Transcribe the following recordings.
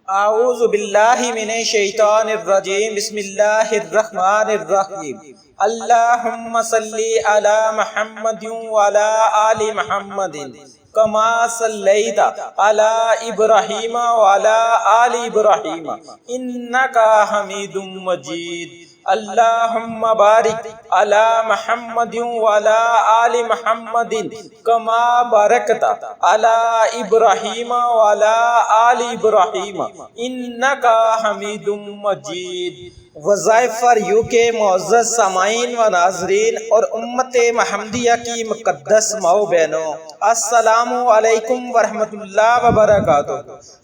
اعوذ باللہ من الشیطان الرجیم بسم اللہ الرحمن الرحیم اللہم صلی علی محمد وعلی آل محمد کما صلیت علی ابراہیم وعلی آل ابراہیم انکا حمید مجید اللہم بارک علی محمد وعلی آل محمد کما بارکت علی ابراہیم وعلی آل ابراہیم انکا حمید مجید۔ وظائف فار یو کے معزز سامعین و ناظرین اور امت محمدیہ کی مقدس ماؤ بہنوں، السلام علیکم ورحمۃ اللہ وبرکاتہ۔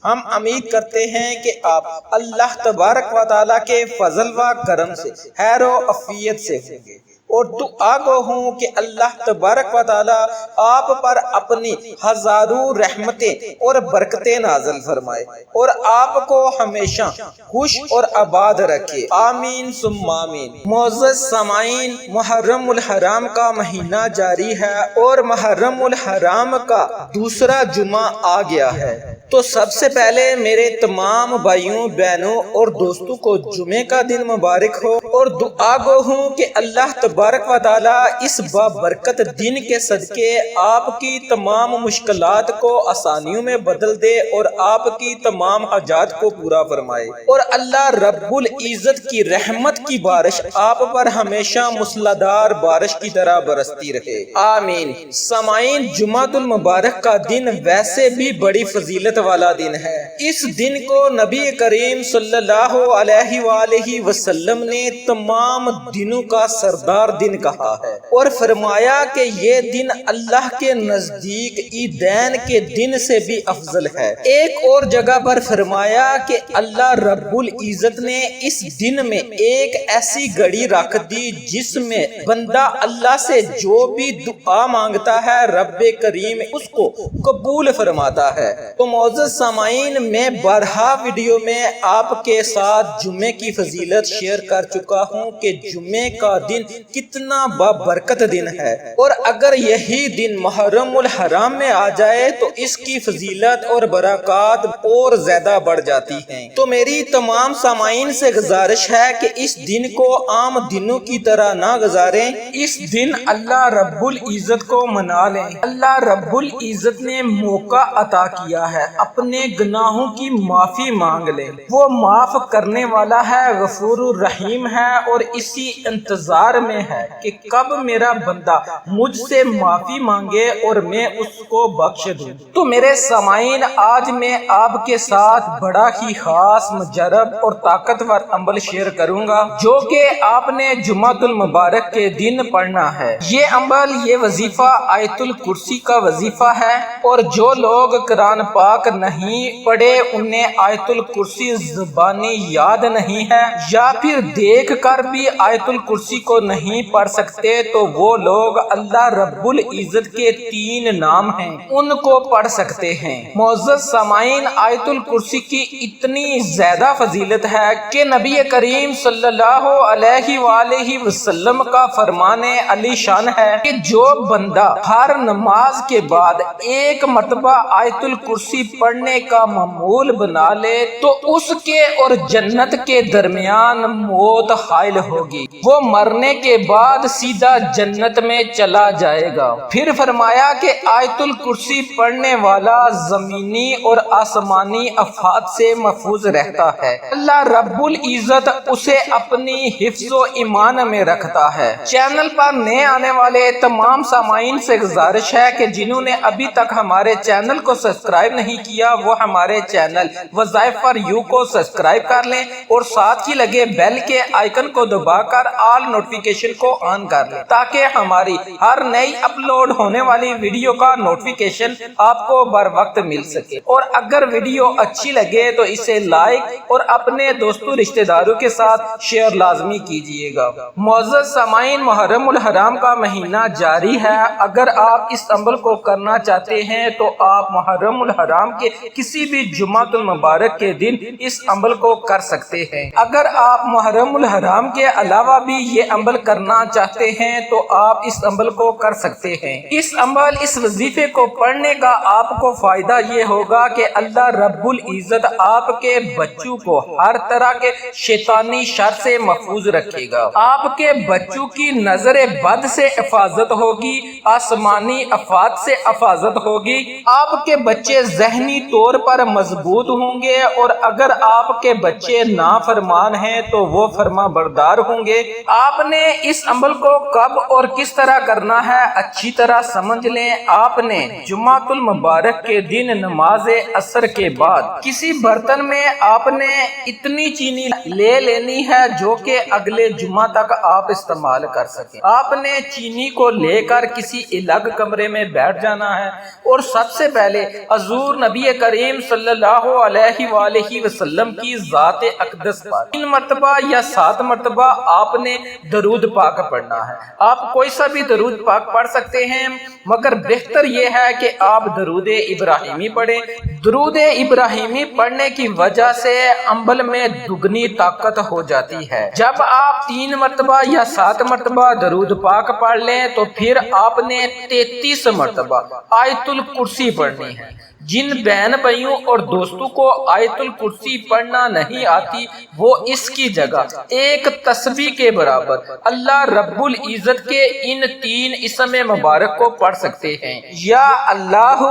ہم امید کرتے ہیں کہ آپ اللہ تبارک و تعالیٰ کے فضل و کرم سے خیر و عافیت سے ہوں گے، اور دعا گو ہوں کہ اللہ تبارک و تعالیٰ آپ پر اپنی ہزاروں رحمتیں اور برکتیں نازل فرمائے اور آپ کو ہمیشہ خوش اور آباد رکھے، آمین ثم آمین۔ معزز سامعین، محرم الحرام کا مہینہ جاری ہے اور محرم الحرام کا دوسرا جمعہ آ گیا ہے، تو سب سے پہلے میرے تمام بھائیوں بہنوں اور دوستوں کو جمعے کا دن مبارک ہو، اور دعا گو ہوں کہ اللہ تبارک و تعالیٰ اس بابرکت دن کے صدقے آپ کی تمام مشکلات کو آسانیوں میں بدل دے اور آپ کی تمام حاجات کو پورا فرمائے، اور اللہ رب العزت کی رحمت کی بارش آپ پر ہمیشہ موسلادھار بارش کی طرح برستی رہے، آمین۔ سامعین، جمعۃ المبارک کا دن ویسے بھی بڑی فضیلت والا دن ہے۔ اس دن کو نبی کریم صلی اللہ علیہ وآلہ وسلم نے تمام دنوں کا سردار دن کہا ہے اور فرمایا کہ یہ دن اللہ کے نزدیک عیدین کے دن سے بھی افضل ہے۔ ایک اور جگہ پر فرمایا کہ اللہ رب العزت نے اس دن میں ایک ایسی گھڑی رکھ دی جس میں بندہ اللہ سے جو بھی دعا مانگتا ہے رب کریم اس کو قبول فرماتا ہے۔ تو معزز سامعین، میں بارہا ویڈیو میں آپ کے ساتھ جمعے کی فضیلت شیئر کر چکا ہوں کہ جمعے کا دن کتنا بابرکت دن ہے، اور اگر یہی دن محرم الحرام میں آ جائے تو اس کی فضیلت اور برکات اور زیادہ بڑھ جاتی ہیں۔ تو میری تمام سامعین سے گزارش ہے کہ اس دن کو عام دنوں کی طرح نہ گزاریں، اس دن اللہ رب العزت کو منا لیں۔ اللہ رب العزت نے موقع عطا کیا ہے، اپنے گناہوں کی معافی مانگ لیں، وہ معاف کرنے والا ہے، غفور الرحیم ہے، اور اسی انتظار میں ہے کہ کب میرا بندہ مجھ سے معافی مانگے اور میں اس کو بخش دوں۔ تو میرے سامعین، آج میں آپ کے ساتھ بڑا ہی خاص، مجرب اور طاقتور عمل شیئر کروں گا جو کہ آپ نے جمعۃ المبارک کے دن پڑھنا ہے۔ یہ عمل، یہ وظیفہ آیت الکرسی کا وظیفہ ہے، اور جو لوگ قرآن پاک نہیں پڑھے، انہیں آیت الکرسی زبانی یاد نہیں ہے یا پھر دیکھ کر بھی آیت الکرسی کو نہیں پڑھ سکتے، تو وہ لوگ اللہ رب العزت کے 3 نام ہیں ان کو پڑھ سکتے ہیں۔ معزز سامعین، آیت الکرسی کی اتنی زیادہ فضیلت ہے کہ نبی کریم صلی اللہ علیہ وآلہ وسلم کا فرمان علی شان ہے کہ جو بندہ ہر نماز کے بعد ایک مرتبہ آیت الکرسی پڑھنے کا معمول بنا لے تو اس کے اور جنت کے درمیان موت حائل ہوگی، وہ مرنے کے بعد سیدھا جنت میں چلا جائے گا۔ پھر فرمایا کہ آیت الکرسی پڑھنے والا زمینی اور آسمانی آفات سے محفوظ رہتا ہے، اللہ رب العزت اسے اپنی حفظ و ایمان میں رکھتا ہے۔ چینل پر نئے آنے والے تمام سامعین سے گزارش ہے کہ جنہوں نے ابھی تک ہمارے چینل کو سبسکرائب نہیں کیا وہ ہمارے چینل وظائف فار یو کو سبسکرائب کر لیں اور ساتھ ہی لگے بیل کے آئیکن کو دبا کر آل نوٹیفیکیشن کو آن کر لیں تاکہ ہماری ہر نئی اپلوڈ ہونے والی ویڈیو کا نوٹیفیکیشن آپ کو بر وقت مل سکے، اور اگر ویڈیو اچھی لگے تو اسے لائک اور اپنے دوستوں رشتہ داروں کے ساتھ شیئر لازمی کیجیے گا۔ معزز سامعین، محرم الحرام کا مہینہ جاری ہے، اگر آپ اس عمل کو کرنا چاہتے ہیں تو آپ محرم الحرام الحرام کے کسی بھی جمعۃ المبارک کے دن اس عمل کو کر سکتے ہیں۔ اگر آپ محرم الحرام کے علاوہ بھی یہ عمل کرنا چاہتے ہیں تو آپ اس عمل کو کر سکتے ہیں۔ اس وظیفے کو پڑھنے کا آپ کو فائدہ یہ ہوگا کہ اللہ رب العزت آپ کے بچوں کو ہر طرح کے شیطانی شر سے محفوظ رکھے گا۔ آپ کے بچوں کی نظر بد سے حفاظت ہوگی، آسمانی آفات سے حفاظت ہوگی۔ آپ کے بچے ذہنی طور پر مضبوط ہوں گے، اور اگر آپ کے بچے نافرمان ہیں تو وہ فرما بردار ہوں گے۔ آپ نے اس عمل کو کب اور کس طرح کرنا ہے اچھی طرح سمجھ لیں۔ آپ نے جمعۃ المبارک کے دن نماز عصر کے بعد کسی برتن میں آپ نے اتنی چینی لے لینی ہے جو کہ اگلے جمعہ تک آپ استعمال کر سکیں۔ آپ نے چینی کو لے کر کسی الگ کمرے میں بیٹھ جانا ہے، اور سب سے پہلے حضور نبی کریم صلی اللہ علیہ وآلہ وسلم کی ذات اقدس پر 3 مرتبہ یا 7 مرتبہ آپ نے درود پاک پڑھنا ہے۔ آپ کوئی سا بھی درود پاک پڑھ سکتے ہیں، مگر بہتر یہ ہے کہ آپ درود ابراہیمی پڑھیں۔ درود ابراہیمی پڑھنے کی وجہ سے عمل میں دگنی طاقت ہو جاتی ہے۔ جب آپ 3 مرتبہ یا 7 مرتبہ درود پاک پڑھ لیں تو پھر آپ نے 33 مرتبہ آیت الکرسی پڑھنی ہے۔ جن بہن بھائیوں اور دوستوں کو آیت الکرسی پڑھنا نہیں آتی وہ اس کی جگہ ایک تسبیح کے برابر اللہ رب العزت کے ان 3 اسم مبارک کو پڑھ سکتے ہیں، یا اللہ،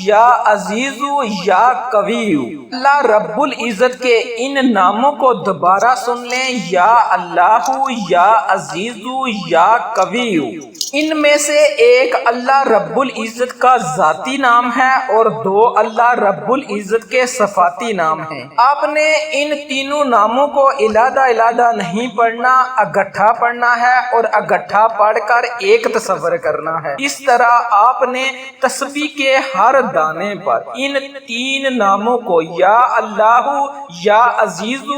یا عزیز، یا قوی۔ اللہ رب العزت کے ان ناموں کو دوبارہ سن لیں، یا اللہ، یا عزیز، یا قوی۔ ان میں سے ایک اللہ رب العزت کا ذاتی نام ہے اور 2 اللہ رب العزت کے صفاتی نام ہیں۔ آپ نے ان تینوں ناموں کو علیحدہ نہیں پڑھنا، اکٹھا پڑھنا ہے، اور اکٹھا پڑھ کر ایک تصور کرنا ہے۔ اس طرح آپ نے تسبیح کے ہر دانے پر ان 3 ناموں کو یا اللہ، یا عزیز،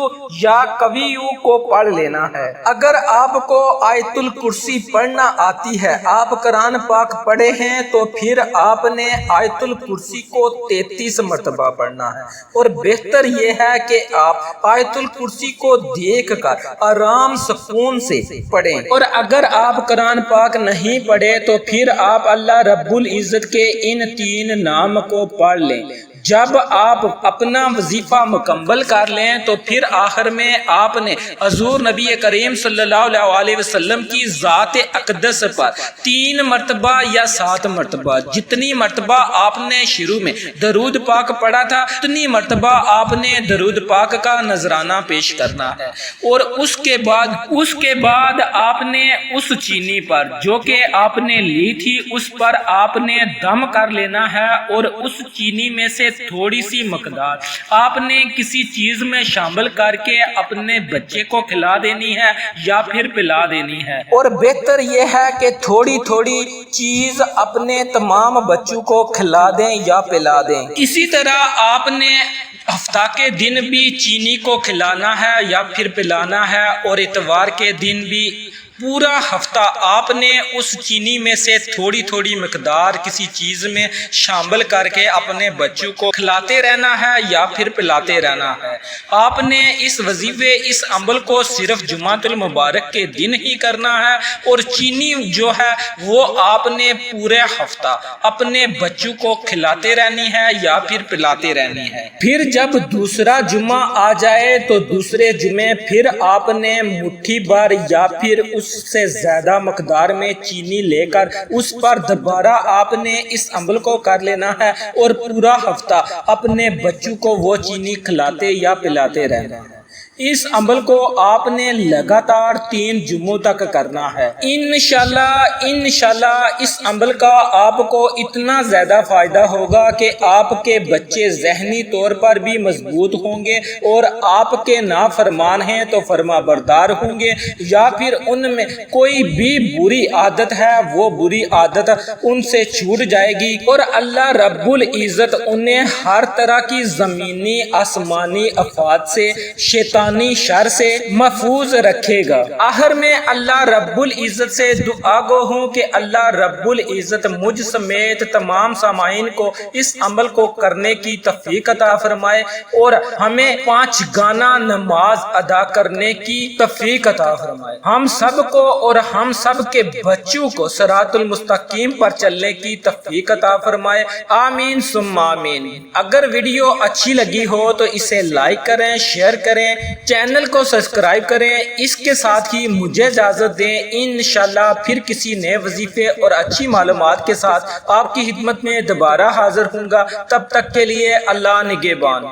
یا قوی کو پڑھ لینا ہے۔ اگر آپ کو آیت الکرسی پڑھنا آتی ہے، آپ قرآن پاک پڑھے ہیں، تو پھر آپ نے آیت الکرسی کو 33 مرتبہ پڑھنا ہے، اور بہتر یہ ہے کہ آپ آیت الکرسی کو دیکھ کر آرام سکون سے پڑھیں۔ اور اگر آپ قرآن پاک نہیں پڑھے تو پھر آپ اللہ رب العزت کے ان 3 نام کو پڑھ لیں۔ جب آپ اپنا وظیفہ مکمل کر لیں تو پھر آخر میں آپ نے حضور نبی کریم صلی اللہ علیہ وسلم کی ذات اقدس پر 3 مرتبہ یا 7 مرتبہ، جتنی مرتبہ آپ نے شروع میں درود پاک پڑھا تھا اتنی مرتبہ آپ نے درود پاک کا نذرانہ پیش کرنا ہے، اور اس کے بعد آپ نے اس چینی پر جو کہ آپ نے لی تھی اس پر آپ نے دم کر لینا ہے، اور اس چینی میں سے تھوڑی سی مقدار آپ نے کسی چیز میں شامل کر کے اپنے بچے کو کھلا دینی ہے یا پھر پلا دینی ہے، اور بہتر یہ ہے کہ تھوڑی تھوڑی چیز اپنے تمام بچوں کو کھلا دیں یا پلا دیں۔ اسی طرح آپ نے ہفتہ کے دن بھی چینی کو کھلانا ہے یا پھر پلانا ہے، اور اتوار کے دن بھی پورا ہفتہ آپ نے اس چینی میں سے تھوڑی تھوڑی مقدار کسی چیز میں شامل کر کے اپنے بچوں کو کھلاتے رہنا ہے یا پھر پلاتے رہنا ہے۔ آپ نے اس وظیفے اس عمل کو صرف جمعۃ المبارک کے دن ہی کرنا ہے، اور چینی جو ہے وہ آپ نے پورے ہفتہ اپنے بچوں کو کھلاتے رہنی ہے یا پھر پلاتے رہنی ہے۔ پھر جب دوسرا جمعہ آ جائے تو دوسرے جمعے پھر آپ نے مٹھی بھر یا پھر اس سے زیادہ مقدار میں چینی لے کر اس پر دوبارہ آپ نے اس عمل کو کر لینا ہے، اور پورا ہفتہ اپنے بچوں کو وہ چینی کھلاتے یا پلاتے رہنا ہے۔ اس عمل کو آپ نے لگاتار 3 جمعوں تک کرنا ہے۔ انشاءاللہ اس عمل کا آپ کو اتنا زیادہ فائدہ ہوگا کہ آپ کے بچے ذہنی طور پر بھی مضبوط ہوں گے، اور آپ کے نافرمان ہیں تو فرما بردار ہوں گے، یا پھر ان میں کوئی بھی بری عادت ہے وہ بری عادت ان سے چھوٹ جائے گی، اور اللہ رب العزت انہیں ہر طرح کی زمینی آسمانی آفات سے، شیطان شیطانی شر سے محفوظ رکھے گا۔ آخر میں اللہ رب العزت سے دعا گو ہوں کہ اللہ رب العزت مجھ سمیت تمام سامعین کو اس عمل کو کرنے کی توفیق عطا فرمائے اور ہمیں 5 گانا نماز ادا کرنے کی توفیق عطا فرمائے، ہم سب کو اور ہم سب کے بچوں کو صراط المستقیم پر چلنے کی توفیق عطا فرمائے، آمین ثم آمین۔ اگر ویڈیو اچھی لگی ہو تو اسے لائک کریں، شیئر کریں، چینل کو سبسکرائب کریں۔ اس کے ساتھ ہی مجھے اجازت دیں، انشاءاللہ پھر کسی نئے وظیفے اور اچھی معلومات کے ساتھ آپ کی خدمت میں دوبارہ حاضر ہوں گا۔ تب تک کے لیے اللہ نگہبان۔